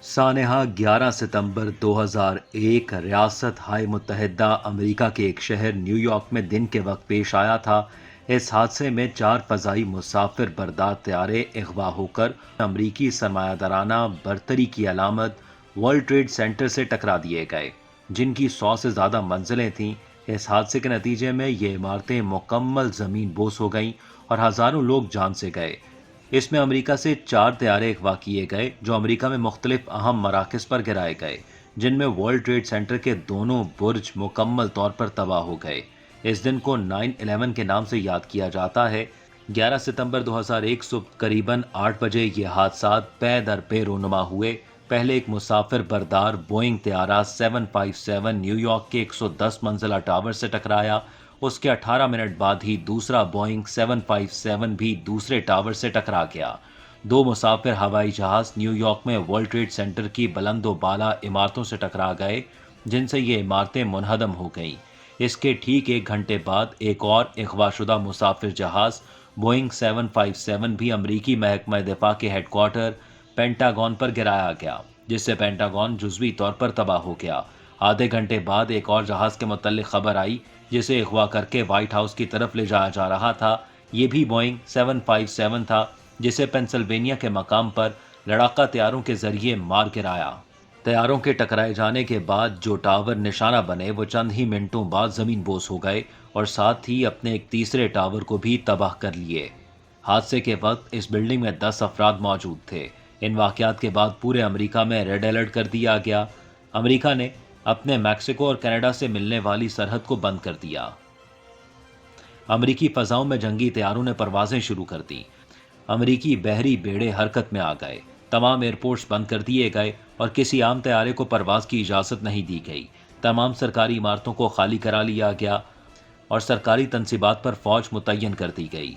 سانحہ 11 ستمبر 2001 ریاست ہائے متحدہ امریکہ کے ایک شہر نیو یارک میں دن کے وقت پیش آیا تھا۔ اس حادثے میں 4 فضائی مسافر بردار طیارے اغوا ہو کر امریکی سرمایہ دارانہ برتری کی علامت ورلڈ ٹریڈ سینٹر سے ٹکرا دیے گئے، جن کی 100 سے زیادہ منزلیں تھیں۔ اس حادثے کے نتیجے میں یہ عمارتیں مکمل زمین بوس ہو گئیں اور ہزاروں لوگ جان سے گئے۔ اس میں امریکہ سے 4 طیارے اغوا کیے گئے جو امریکہ میں مختلف اہم مراکز پر گرائے گئے، جن میں ورلڈ ٹریڈ سینٹر کے دونوں برج مکمل طور پر تباہ ہو گئے۔ اس دن کو 9/11 کے نام سے یاد کیا جاتا ہے۔ 11 ستمبر 2001 صبح قریباً 8 بجے یہ حادثات پے در پے رونما ہوئے۔ پہلے ایک مسافر بردار بوئنگ طیارہ 757 نیو یارک کے 110 منزلہ ٹاور سے ٹکرایا۔ اس کے 18 منٹ بعد ہی دوسرا بوئنگ 757 بھی دوسرے ٹاور سے ٹکرا گیا۔ 2 مسافر ہوائی جہاز نیو یارک میں ورلڈ ٹریڈ سینٹر کی بلند و بالا عمارتوں سے ٹکرا گئے، جن سے یہ عمارتیں منہدم ہو گئیں۔ اس کے ٹھیک 1 گھنٹے بعد ایک اور اغوا شدہ مسافر جہاز بوئنگ 757 بھی امریکی محکمہ دفاع کے ہیڈ کوارٹر پینٹاگون پر گرایا گیا، جس سے پینٹاگون جزوی طور پر تباہ ہو گیا۔ آدھے گھنٹے بعد ایک اور جہاز کے متعلق خبر آئی جسے اغوا کر کے وائٹ ہاؤس کی طرف لے جایا جا رہا تھا۔ یہ بھی بوئنگ 757 تھا، جسے پینسلوینیا کے مقام پر لڑاکا طیاروں کے ذریعے مار گرایا۔ طیاروں کے ٹکرائے جانے کے بعد جو ٹاور نشانہ بنے وہ چند ہی منٹوں بعد زمین بوس ہو گئے اور ساتھ ہی اپنے ایک تیسرے ٹاور کو بھی تباہ کر لیے۔ حادثے کے وقت اس بلڈنگ میں 10 افراد موجود تھے۔ ان واقعات کے بعد پورے امریکہ میں ریڈ الرٹ کر دیا گیا۔ امریکہ نے اپنے میکسیکو اور کینیڈا سے ملنے والی سرحد کو بند کر دیا۔ امریکی فضاؤں میں جنگی طیاروں نے پروازیں شروع کر دیں۔ امریکی بحری بیڑے حرکت میں آ گئے۔ تمام ایئرپورٹس بند کر دیے گئے اور کسی عام طیارے کو پرواز کی اجازت نہیں دی گئی۔ تمام سرکاری عمارتوں کو خالی کرا لیا گیا اور سرکاری تنصیبات پر فوج متعین کر دی گئی۔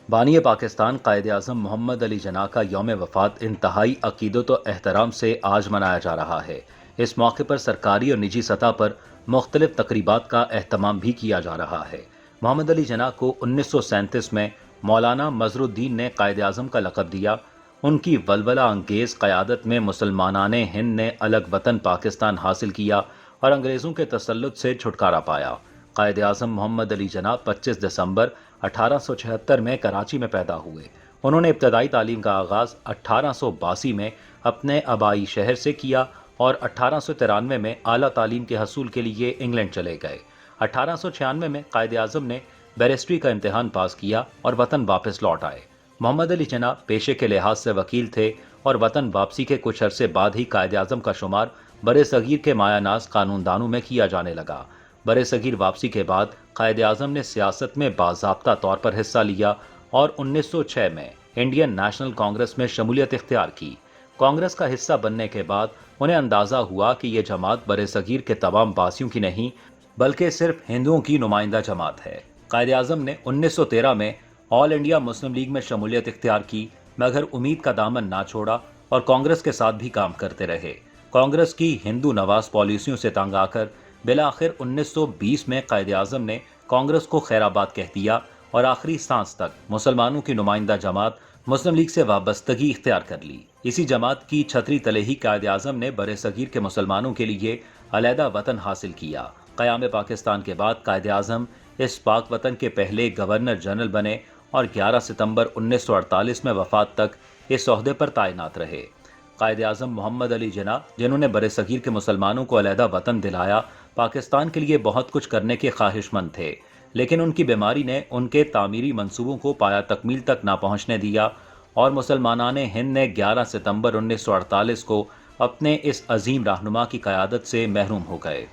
بانی پاکستان قائد اعظم محمد علی جناح کا یوم وفات انتہائی عقیدت و احترام سے آج منایا جا رہا ہے۔ اس موقع پر سرکاری اور نجی سطح پر مختلف تقریبات کا اہتمام بھی کیا جا رہا ہے۔ محمد علی جناح کو 1937 میں مولانا مظہر الدین نے قائد اعظم کا لقب دیا۔ ان کی ولولہ انگیز قیادت میں مسلمانان ہند نے الگ وطن پاکستان حاصل کیا اور انگریزوں کے تسلط سے چھٹکارا پایا۔ قائد اعظم محمد علی جناح 25 دسمبر 1876 میں کراچی میں پیدا ہوئے۔ انہوں نے ابتدائی تعلیم کا آغاز 1882 میں اپنے آبائی شہر سے کیا اور 1893 میں اعلیٰ تعلیم کے حصول کے لیے انگلینڈ چلے گئے۔ 1896 میں قائد اعظم نے بیرسٹری کا امتحان پاس کیا اور وطن واپس لوٹ آئے۔ محمد علی جناح پیشے کے لحاظ سے وکیل تھے اور وطن واپسی کے کچھ عرصے بعد ہی قائد اعظم کا شمار برصغیر کے مایہ ناز قانون دانوں میں کیا جانے لگا۔ برصغیر واپسی کے بعد قائد اعظم نے سیاست میں باضابطہ طور پر حصہ لیا اور 1906 میں انڈین نیشنل کانگریس میں شمولیت اختیار کی۔ کانگریس کا حصہ بننے کے بعد انہیں اندازہ ہوا کہ یہ جماعت برصغیر کے تمام باسیوں کی نہیں بلکہ صرف ہندوؤں کی نمائندہ جماعت ہے۔ قائد اعظم نے 1913 میں آل انڈیا مسلم لیگ میں شمولیت اختیار کی، مگر امید کا دامن نہ چھوڑا اور کانگریس کے ساتھ بھی کام کرتے رہے۔ کانگریس کی ہندو نواز پالیسیوں سے تنگ آ کر بالآخر 1920 میں قائد اعظم نے کانگریس کو خیر آباد کہہ دیا اور آخری سانس تک مسلمانوں کی نمائندہ جماعت مسلم لیگ سے وابستگی اختیار کر لی۔ اسی جماعت کی چھتری تلے ہی قائد اعظم نے برصغیر کے مسلمانوں کے لیے علیحدہ وطن حاصل کیا۔ قیام پاکستان کے بعد قائد اعظم اس پاک وطن کے پہلے گورنر جنرل بنے اور 11 ستمبر 1948 میں وفات تک اس عہدے پر تعینات رہے۔ قائد اعظم محمد علی جناح، جنہوں نے برصغیر کے مسلمانوں کو علیحدہ وطن دلایا، پاکستان کے لیے بہت کچھ کرنے کے خواہش مند تھے، لیکن ان کی بیماری نے ان کے تعمیری منصوبوں کو پایہ تکمیل تک نہ پہنچنے دیا اور مسلمانان ہند نے 11 ستمبر 1948 کو اپنے اس عظیم رہنما کی قیادت سے محروم ہو گئے۔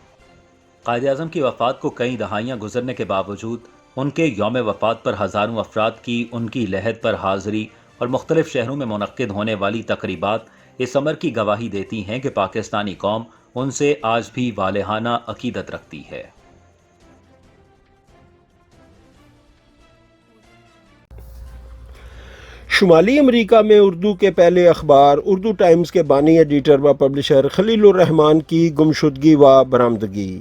قائد اعظم کی وفات کو کئی دہائیاں گزرنے کے باوجود ان کے یوم وفات پر ہزاروں افراد کی ان کی لحد پر حاضری اور مختلف شہروں میں منعقد ہونے والی تقریبات اس امر کی گواہی دیتی ہیں کہ پاکستانی قوم ان سے آج بھی والہانہ عقیدت رکھتی ہے۔ شمالی امریکہ میں اردو کے پہلے اخبار اردو ٹائمز کے بانی ایڈیٹر و پبلشر خلیل الرحمان کی گمشدگی و برآمدگی۔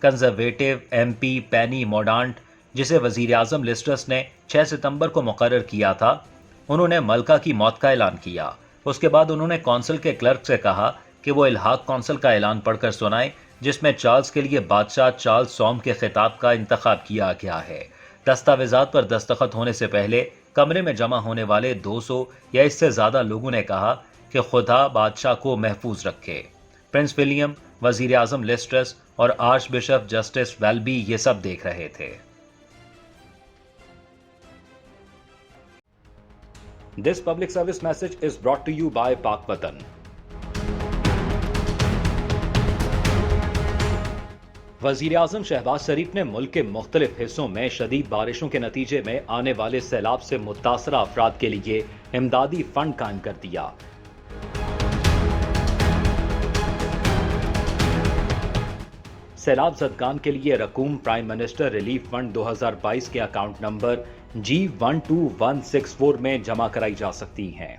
کنزرویٹو ایم پی پینی موڈانٹ، جسے وزیر اعظم لیز ٹرس نے 6 ستمبر کو مقرر کیا تھا، انہوں نے ملکہ کی موت کا اعلان کیا۔ اس کے بعد انہوں نے کونسل کے کلرک سے کہا کہ وہ الحاق کونسل کا اعلان پڑھ کر سنائیں، جس میں چارلز کے لیے بادشاہ چارلز سوم کے خطاب کا انتخاب کیا گیا ہے۔ دستاویزات پر دستخط ہونے سے پہلے کمرے میں جمع ہونے والے 200 یا اس سے زیادہ لوگوں نے کہا کہ خدا بادشاہ کو محفوظ رکھے۔ پرنس ولیم، وزیر اعظم لیز ٹرس اور آرچ بشپ جسٹس ویلبی یہ سب دیکھ رہے تھے۔ This public service message is brought to you by پاک وطن۔ وزیر اعظم شہباز شریف نے ملک کے مختلف حصوں میں شدید بارشوں کے نتیجے میں آنے والے سیلاب سے متاثرہ افراد کے لیے امدادی فنڈ قائم کر دیا۔ سیلاب زدگان کے لیے رقوم پرائم منسٹر ریلیف فنڈ 2022 کے اکاؤنٹ نمبر G12164 میں جمع کرائی جا سکتی ہیں۔